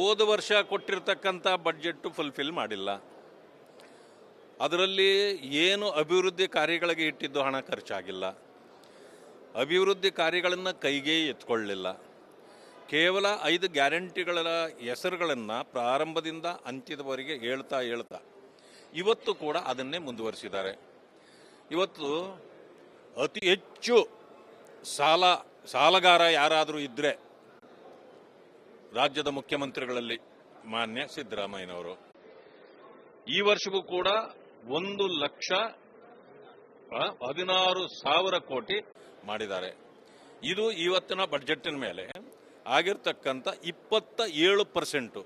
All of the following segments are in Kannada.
ಹೋದ ವರ್ಷ ಕೊಟ್ಟಿರ್ತಕ್ಕಂಥ ಬಡ್ಜೆಟ್ ಫುಲ್ಫಿಲ್ ಮಾಡಿಲ್ಲ. ಅದರಲ್ಲಿ ಏನು ಅಭಿವೃದ್ಧಿ ಕಾರ್ಯಗಳಿಗೆ ಇಟ್ಟಿದ್ದು ಹಣ ಖರ್ಚಾಗಿಲ್ಲ. ಅಭಿವೃದ್ಧಿ ಕಾರ್ಯಗಳನ್ನು ಕೈಗೆ ಎತ್ಕೊಳ್ಳಲಿಲ್ಲ. ಕೇವಲ 5 ಗ್ಯಾರಂಟಿಗಳ ಹೆಸರುಗಳನ್ನು ಪ್ರಾರಂಭದಿಂದ ಅಂತ್ಯದವರೆಗೆ ಹೇಳ್ತಾ ಇವತ್ತು ಕೂಡ ಅದನ್ನೇ ಮುಂದುವರಿಸಿದ್ದಾರೆ. ಇವತ್ತು ಅತಿ ಹೆಚ್ಚು ಸಾಲಗಾರ ಯಾರಾದರೂ ಇದ್ದರೆ ರಾಜ್ಯದ ಮುಖ್ಯಮಂತ್ರಿಗಳಲ್ಲಿ ಮಾನ್ಯ ಸಿದ್ದರಾಮಯ್ಯನವರು. ಈ ವರ್ಷವೂ ಕೂಡ 1,16,000 ಕೋಟಿ ಮಾಡಿದ್ದಾರೆ. ಇದು ಇವತ್ತಿನ ಬಡ್ಜೆಟ್ಟಿನ ಮೇಲೆ ಆಗಿರ್ತಕ್ಕಂಥ 27%.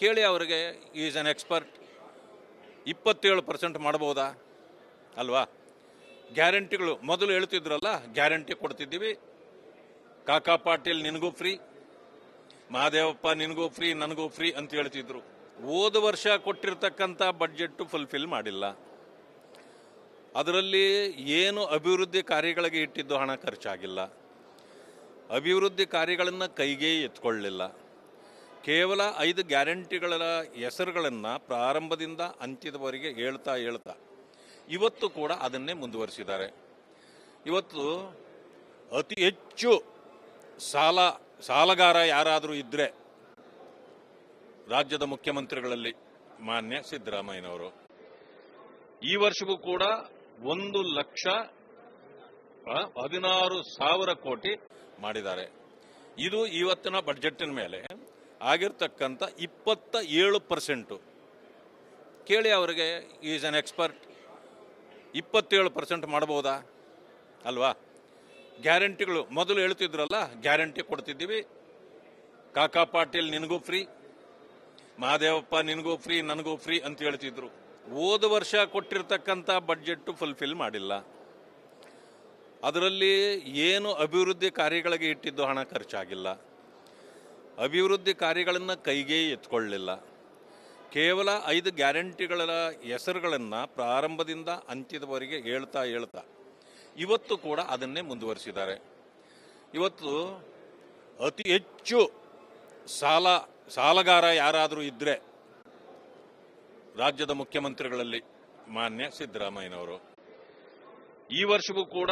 ಕೇಳಿ ಅವರಿಗೆ, ಈಸ್ ಅನ್ ಎಕ್ಸ್ಪರ್ಟ್. 27% ಮಾಡಬಹುದಾ ಅಲ್ವಾ? ಗ್ಯಾರಂಟಿಗಳು ಮೊದಲು ಹೇಳ್ತಿದ್ರಲ್ಲ, ಗ್ಯಾರಂಟಿ ಕೊಡ್ತಿದ್ದೀವಿ, ಕಾಕಾ ಪಾಟೀಲ್ ನಿನಗೂ ಫ್ರೀ, ಮಹಾದೇವಪ್ಪ ನಿನಗೂ ಫ್ರೀ, ನನಗೂ ಫ್ರೀ ಅಂತ ಹೇಳ್ತಿದ್ರು. ಹೋದ ವರ್ಷ ಕೊಟ್ಟಿರ್ತಕ್ಕಂಥ ಬಡ್ಜೆಟ್ ಫುಲ್ಫಿಲ್ ಮಾಡಿಲ್ಲ. ಅದರಲ್ಲಿ ಏನು ಅಭಿವೃದ್ಧಿ ಕಾರ್ಯಗಳಿಗೆ ಇಟ್ಟಿದ್ದು ಹಣ ಖರ್ಚಾಗಿಲ್ಲ. ಅಭಿವೃದ್ಧಿ ಕಾರ್ಯಗಳನ್ನು ಕೈಗೆ ಎತ್ಕೊಳ್ಳಲಿಲ್ಲ. ಕೇವಲ 5 ಗ್ಯಾರಂಟಿಗಳ ಹೆಸರುಗಳನ್ನು ಪ್ರಾರಂಭದಿಂದ ಅಂತ್ಯದವರೆಗೆ ಹೇಳ್ತಾ ಇವತ್ತು ಕೂಡ ಅದನ್ನೇ ಮುಂದುವರಿಸಿದ್ದಾರೆ. ಇವತ್ತು ಅತಿ ಹೆಚ್ಚು ಸಾಲಗಾರ ಯಾರಾದರೂ ಇದ್ದರೆ ರಾಜ್ಯದ ಮುಖ್ಯಮಂತ್ರಿಗಳಲ್ಲಿ ಮಾನ್ಯ ಸಿದ್ದರಾಮಯ್ಯನವರು. ಈ ವರ್ಷವೂ ಕೂಡ 1,16,000 ಕೋಟಿ ಮಾಡಿದ್ದಾರೆ. ಇದು ಇವತ್ತಿನ ಬಡ್ಜೆಟ್ಟಿನ ಮೇಲೆ ಆಗಿರ್ತಕ್ಕಂಥ 27%. ಕೇಳಿ ಅವರಿಗೆ, ಈಸ್ ಅನ್ ಎಕ್ಸ್ಪರ್ಟ್. 27% ಮಾಡಬಹುದಾ ಅಲ್ವಾ? ಗ್ಯಾರಂಟಿಗಳು ಮೊದಲು ಹೇಳ್ತಿದ್ರಲ್ಲ, ಗ್ಯಾರಂಟಿ ಕೊಡ್ತಿದ್ದೀವಿ, ಕಾಕಾ ಪಾಟೀಲ್ ನಿನಗೂ ಫ್ರೀ, ಮಹಾದೇವಪ್ಪ ನಿನಗೂ ಫ್ರೀ, ನನಗೂ ಫ್ರೀ ಅಂತ ಹೇಳ್ತಿದ್ರು. ಹೋದ ವರ್ಷ ಕೊಟ್ಟಿರ್ತಕ್ಕಂಥ ಬಡ್ಜೆಟ್ ಫುಲ್ಫಿಲ್ ಮಾಡಿಲ್ಲ. ಅದರಲ್ಲಿ ಏನು ಅಭಿವೃದ್ಧಿ ಕಾರ್ಯಗಳಿಗೆ ಇಟ್ಟಿದ್ದು ಹಣ ಖರ್ಚಾಗಿಲ್ಲ. ಅಭಿವೃದ್ಧಿ ಕಾರ್ಯಗಳನ್ನು ಕೈಗೆ ಎತ್ಕೊಳ್ಳಲಿಲ್ಲ. ಕೇವಲ 5 ಗ್ಯಾರಂಟಿಗಳ ಹೆಸರುಗಳನ್ನು ಪ್ರಾರಂಭದಿಂದ ಅಂತ್ಯದವರೆಗೆ ಹೇಳ್ತಾ ಇವತ್ತು ಕೂಡ ಅದನ್ನೇ ಮುಂದುವರಿಸಿದ್ದಾರೆ. ಇವತ್ತು ಅತಿ ಹೆಚ್ಚು ಸಾಲಗಾರ ಯಾರಾದರೂ ಇದ್ದರೆ ರಾಜ್ಯದ ಮುಖ್ಯಮಂತ್ರಿಗಳಲ್ಲಿ ಮಾನ್ಯ ಸಿದ್ದರಾಮಯ್ಯನವರು. ಈ ವರ್ಷವೂ ಕೂಡ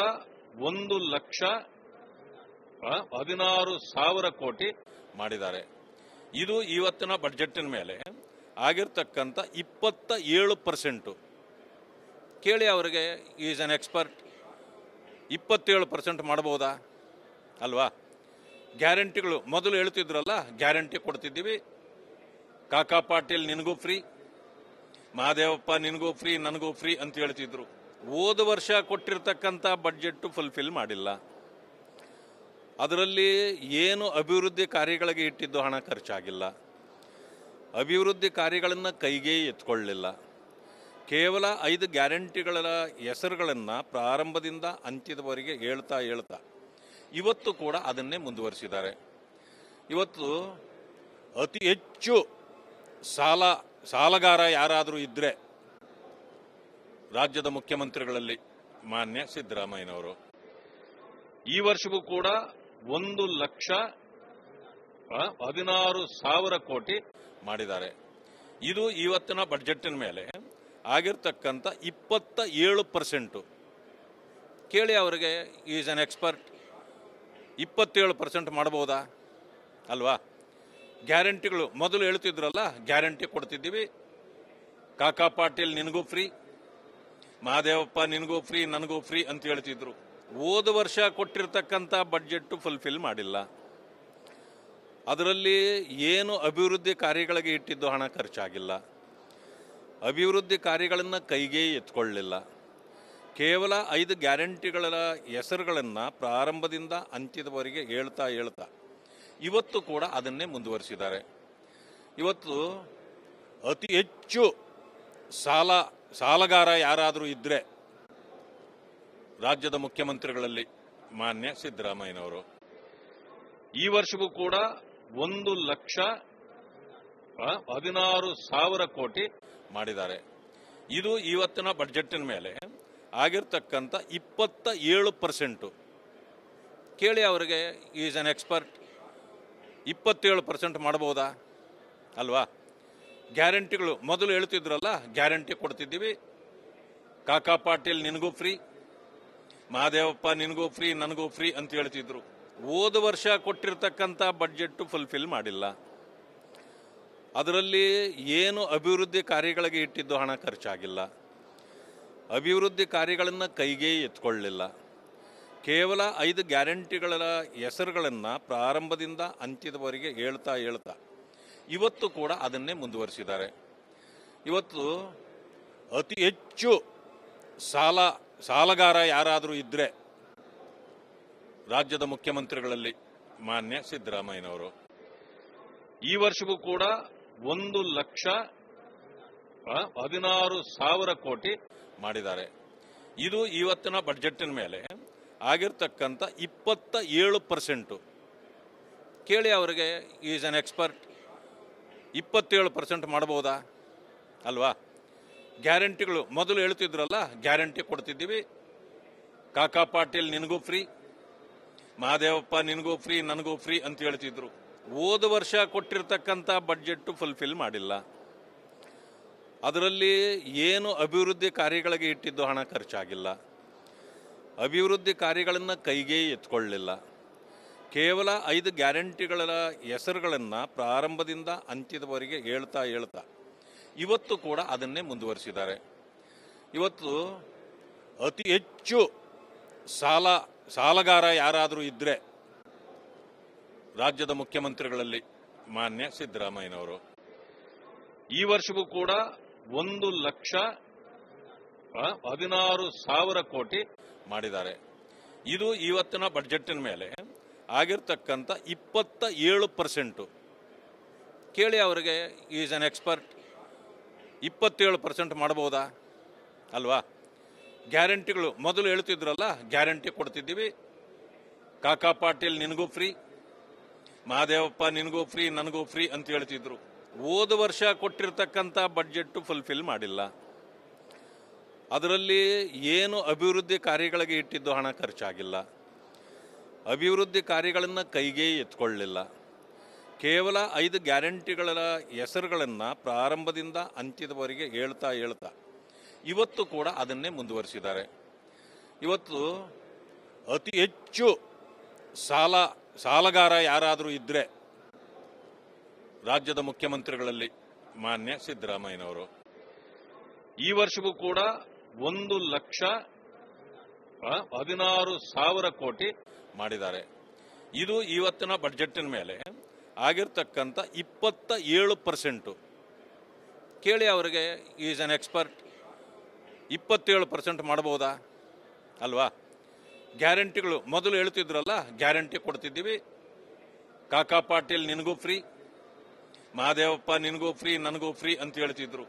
1,16,000 ಕೋಟಿ ಮಾಡಿದ್ದಾರೆ. ಇದು ಇವತ್ತಿನ ಬಡ್ಜೆಟ್ಟಿನ ಮೇಲೆ ಆಗಿರ್ತಕ್ಕಂಥ 27%. ಕೇಳಿ ಅವರಿಗೆ, ಈಸ್ ಅನ್ ಎಕ್ಸ್ಪರ್ಟ್. 27% ಮಾಡಬಹುದಾ ಅಲ್ವಾ? ಗ್ಯಾರಂಟಿಗಳು ಮೊದಲು ಹೇಳ್ತಿದ್ರಲ್ಲ, ಗ್ಯಾರಂಟಿ ಕೊಡ್ತಿದ್ದೀವಿ, ಕಾಕಾ ಪಾಟೀಲ್ ನಿನಗೂ ಫ್ರೀ, ಮಹಾದೇವಪ್ಪ ನಿನಗೂ ಫ್ರೀ, ನನಗೂ ಫ್ರೀ ಅಂತ ಹೇಳ್ತಿದ್ರು. ಹೋದ ವರ್ಷ ಕೊಟ್ಟಿರ್ತಕ್ಕಂಥ ಬಡ್ಜೆಟ್ ಫುಲ್ಫಿಲ್ ಮಾಡಿಲ್ಲ. ಅದರಲ್ಲಿ ಏನು ಅಭಿವೃದ್ಧಿ ಕಾರ್ಯಗಳಿಗೆ ಇಟ್ಟಿದ್ದು ಹಣ ಖರ್ಚಾಗಿಲ್ಲ. ಅಭಿವೃದ್ಧಿ ಕಾರ್ಯಗಳನ್ನು ಕೈಗೆ ಎತ್ಕೊಳ್ಳಲಿಲ್ಲ. ಕೇವಲ 5 ಗ್ಯಾರಂಟಿಗಳ ಹೆಸರುಗಳನ್ನು ಪ್ರಾರಂಭದಿಂದ ಅಂತ್ಯದವರೆಗೆ ಹೇಳ್ತಾ ಇವತ್ತು ಕೂಡ ಅದನ್ನೇ ಮುಂದುವರಿಸಿದ್ದಾರೆ. ಇವತ್ತು ಅತಿ ಹೆಚ್ಚು ಸಾಲಗಾರ ಯಾರಾದರೂ ಇದ್ದರೆ ರಾಜ್ಯದ ಮುಖ್ಯಮಂತ್ರಿಗಳಲ್ಲಿ ಮಾನ್ಯ ಸಿದ್ದರಾಮಯ್ಯನವರು. ಈ ವರ್ಷವೂ ಕೂಡ 1,16,000 ಕೋಟಿ ಮಾಡಿದ್ದಾರೆ. ಇದು ಇವತ್ತಿನ ಬಡ್ಜೆಟ್ಟಿನ ಮೇಲೆ ಆಗಿರ್ತಕ್ಕಂಥ 27%. ಕೇಳಿ ಅವರಿಗೆ, ಈಸ್ ಅನ್ ಎಕ್ಸ್ಪರ್ಟ್. 27% ಮಾಡಬಹುದಾ ಅಲ್ವಾ? ಗ್ಯಾರಂಟಿಗಳು ಮೊದಲು ಹೇಳ್ತಿದ್ರಲ್ಲ, ಗ್ಯಾರಂಟಿ ಕೊಡ್ತಿದ್ದೀವಿ, ಕಾಕಾ ಪಾಟೀಲ್ ನಿನಗೂ ಫ್ರೀ, ಮಹಾದೇವಪ್ಪ ನಿನಗೂ ಫ್ರೀ, ನನಗೂ ಫ್ರೀ ಅಂತ ಹೇಳ್ತಿದ್ರು. ಹೋದ ವರ್ಷ ಕೊಟ್ಟಿರ್ತಕ್ಕಂಥ ಬಡ್ಜೆಟ್ ಫುಲ್ಫಿಲ್ ಮಾಡಿಲ್ಲ. ಅದರಲ್ಲಿ ಏನು ಅಭಿವೃದ್ಧಿ ಕಾರ್ಯಗಳಿಗೆ ಇಟ್ಟಿದ್ದು ಹಣ ಖರ್ಚಾಗಿಲ್ಲ. ಅಭಿವೃದ್ಧಿ ಕಾರ್ಯಗಳನ್ನು ಕೈಗೆ ಎತ್ಕೊಳ್ಳಲಿಲ್ಲ. ಕೇವಲ 5 ಗ್ಯಾರಂಟಿಗಳ ಹೆಸರುಗಳನ್ನು ಪ್ರಾರಂಭದಿಂದ ಅಂತ್ಯದವರೆಗೆ ಹೇಳ್ತಾ ಇವತ್ತು ಕೂಡ ಅದನ್ನೇ ಮುಂದುವರಿಸಿದ್ದಾರೆ. ಇವತ್ತು ಅತಿ ಹೆಚ್ಚು ಸಾಲಗಾರ ಯಾರಾದರೂ ಇದ್ದರೆ ರಾಜ್ಯದ ಮುಖ್ಯಮಂತ್ರಿಗಳಲ್ಲಿ ಮಾನ್ಯ ಸಿದ್ದರಾಮಯ್ಯನವರು. ಈ ವರ್ಷವೂ ಕೂಡ 1,16,000 ಕೋಟಿ ಮಾಡಿದ್ದಾರೆ. ಇದು ಇವತ್ತಿನ ಬಡ್ಜೆಟ್ಟಿನ ಮೇಲೆ ಆಗಿರ್ತಕ್ಕಂಥ 27%. ಕೇಳಿ ಅವರಿಗೆ, ಈಸ್ ಅನ್ ಎಕ್ಸ್ಪರ್ಟ್. 27% ಮಾಡಬಹುದಾ ಅಲ್ವಾ? ಗ್ಯಾರಂಟಿಗಳು ಮೊದಲು ಹೇಳ್ತಿದ್ರಲ್ಲ, ಗ್ಯಾರಂಟಿ ಕೊಡ್ತಿದ್ದೀವಿ, ಕಾಕಾ ಪಾಟೀಲ್ ನಿನಗೂ ಫ್ರೀ, ಮಹಾದೇವಪ್ಪ ನಿನಗೂ ಫ್ರೀ, ನನಗೂ ಫ್ರೀ ಅಂತ ಹೇಳ್ತಿದ್ರು. ಹೋದ ವರ್ಷ ಕೊಟ್ಟಿರ್ತಕ್ಕಂಥ ಬಡ್ಜೆಟ್ ಫುಲ್ಫಿಲ್ ಮಾಡಿಲ್ಲ. ಅದರಲ್ಲಿ ಏನು ಅಭಿವೃದ್ಧಿ ಕಾರ್ಯಗಳಿಗೆ ಇಟ್ಟಿದ್ದು ಹಣ ಖರ್ಚಾಗಿಲ್ಲ. ಅಭಿವೃದ್ಧಿ ಕಾರ್ಯಗಳನ್ನು ಕೈಗೆ ಎತ್ಕೊಳ್ಳಲಿಲ್ಲ. ಕೇವಲ 5 ಗ್ಯಾರಂಟಿಗಳ ಹೆಸರುಗಳನ್ನು ಪ್ರಾರಂಭದಿಂದ ಅಂತ್ಯದವರೆಗೆ ಹೇಳ್ತಾ ಇವತ್ತು ಕೂಡ ಅದನ್ನೇ ಮುಂದುವರಿಸಿದ್ದಾರೆ. ಇವತ್ತು ಅತಿ ಹೆಚ್ಚು ಸಾಲಗಾರ ಯಾರಾದರೂ ಇದ್ರೆ ರಾಜ್ಯದ ಮುಖ್ಯಮಂತ್ರಿಗಳಲ್ಲಿ ಮಾನ್ಯ ಸಿದ್ದರಾಮಯ್ಯನವರು. ಈ ವರ್ಷವೂ ಕೂಡ 1,16,000 ಕೋಟಿ ಮಾಡಿದ್ದಾರೆ. ಇದು ಇವತ್ತಿನ ಬಡ್ಜೆಟ್ಟಿನ ಮೇಲೆ ಆಗಿರ್ತಕ್ಕಂಥ 27%. ಕೇಳಿ ಅವರಿಗೆ, ಈಸ್ ಅನ್ ಎಕ್ಸ್ಪರ್ಟ್. 27% ಮಾಡಬಹುದಾ ಅಲ್ವಾ? ಗ್ಯಾರಂಟಿಗಳು ಮೊದಲು ಹೇಳ್ತಿದ್ರಲ್ಲ, ಗ್ಯಾರಂಟಿ ಕೊಡ್ತಿದ್ದೀವಿ, ಕಾಕಾ ಪಾಟೀಲ್ ನಿನಗೂ ಫ್ರೀ, ಮಹಾದೇವಪ್ಪ ನಿನಗೂ ಫ್ರೀ, ನನಗೂ ಫ್ರೀ ಅಂತ ಹೇಳ್ತಿದ್ರು. ಹೋದ ವರ್ಷ ಕೊಟ್ಟಿರ್ತಕ್ಕಂಥ ಬಡ್ಜೆಟ್ ಫುಲ್ಫಿಲ್ ಮಾಡಿಲ್ಲ. ಅದರಲ್ಲಿ ಏನು ಅಭಿವೃದ್ಧಿ ಕಾರ್ಯಗಳಿಗೆ ಇಟ್ಟಿದ್ದು ಹಣ ಖರ್ಚಾಗಿಲ್ಲ. ಅಭಿವೃದ್ಧಿ ಕಾರ್ಯಗಳನ್ನು ಕೈಗೆ ಎತ್ಕೊಳ್ಳಲಿಲ್ಲ. ಕೇವಲ 5 ಗ್ಯಾರಂಟಿಗಳ ಹೆಸರುಗಳನ್ನು ಪ್ರಾರಂಭದಿಂದ ಅಂತ್ಯದವರೆಗೆ ಹೇಳ್ತಾ ಇವತ್ತು ಕೂಡ ಅದನ್ನೇ ಮುಂದುವರಿಸಿದ್ದಾರೆ. ಇವತ್ತು ಅತಿ ಹೆಚ್ಚು ಸಾಲಗಾರ ಯಾರಾದರೂ ಇದ್ರೆ ರಾಜ್ಯದ ಮುಖ್ಯಮಂತ್ರಿಗಳಲ್ಲಿ ಮಾನ್ಯ ಸಿದ್ದರಾಮಯ್ಯನವರು. ಈ ವರ್ಷವೂ ಕೂಡ 1,16,000 ಕೋಟಿ ಮಾಡಿದ್ದಾರೆ. ಇದು ಇವತ್ತಿನ ಬಡ್ಜೆಟ್ಟಿನ ಮೇಲೆ ಆಗಿರ್ತಕ್ಕಂಥ 27%. ಕೇಳಿ ಅವರಿಗೆ, ಈಸ್ ಅನ್ ಎಕ್ಸ್ಪರ್ಟ್. 27% ಮಾಡಬಹುದಾ ಅಲ್ವಾ? ಗ್ಯಾರಂಟಿಗಳು ಮೊದಲು ಹೇಳ್ತಿದ್ರಲ್ಲ, ಗ್ಯಾರಂಟಿ ಕೊಡ್ತಿದ್ದೀವಿ, ಕಾಕಾ ಪಾಟೀಲ್ ನಿನಗೂ ಫ್ರೀ, ಮಹಾದೇವಪ್ಪ ನಿನಗೂ ಫ್ರೀ, ನನಗೂ ಫ್ರೀ ಅಂತ ಹೇಳ್ತಿದ್ರು. ಹೋದ ವರ್ಷ ಕೊಟ್ಟಿರ್ತಕ್ಕಂಥ ಬಡ್ಜೆಟ್ ಫುಲ್ಫಿಲ್ ಮಾಡಿಲ್ಲ. ಅದರಲ್ಲಿ ಏನು ಅಭಿವೃದ್ಧಿ ಕಾರ್ಯಗಳಿಗೆ ಇಟ್ಟಿದ್ದು ಹಣ ಖರ್ಚಾಗಿಲ್ಲ. ಅಭಿವೃದ್ಧಿ ಕಾರ್ಯಗಳನ್ನು ಕೈಗೆ ಎತ್ಕೊಳ್ಳಲಿಲ್ಲ. ಕೇವಲ 5 ಗ್ಯಾರಂಟಿಗಳ ಹೆಸರುಗಳನ್ನು ಪ್ರಾರಂಭದಿಂದ ಅಂತ್ಯದವರೆಗೆ ಹೇಳ್ತಾ ಇವತ್ತು ಕೂಡ ಅದನ್ನೇ ಮುಂದುವರಿಸಿದ್ದಾರೆ. ಇವತ್ತು ಅತಿ ಹೆಚ್ಚು ಸಾಲಗಾರ ಯಾರಾದರೂ ಇದ್ರೆ ರಾಜ್ಯದ ಮುಖ್ಯಮಂತ್ರಿಗಳಲ್ಲಿ ಮಾನ್ಯ ಸಿದ್ದರಾಮಯ್ಯನವರು. ಈ ವರ್ಷವೂ ಕೂಡ 1,16,000 ಕೋಟಿ ಮಾಡಿದ್ದಾರೆ. ಇದು ಇವತ್ತಿನ ಬಡ್ಜೆಟ್ಟಿನ ಮೇಲೆ ಆಗಿರ್ತಕ್ಕಂಥ 27%. ಕೇಳಿ ಅವರಿಗೆ, ಈಸ್ ಅನ್ ಎಕ್ಸ್ಪರ್ಟ್. 27% ಮಾಡಬಹುದಾ ಅಲ್ವಾ? ಗ್ಯಾರಂಟಿಗಳು ಮೊದಲು ಹೇಳ್ತಿದ್ರಲ್ಲ, ಗ್ಯಾರಂಟಿ ಕೊಡ್ತಿದ್ದೀವಿ, ಕಾಕಾ ಪಾಟೀಲ್ ನಿನಗೂ ಫ್ರೀ, ಮಹಾದೇವಪ್ಪ ನಿನಗೂ ಫ್ರೀ, ನನಗೂ ಫ್ರೀ ಅಂತ ಹೇಳ್ತಿದ್ರು.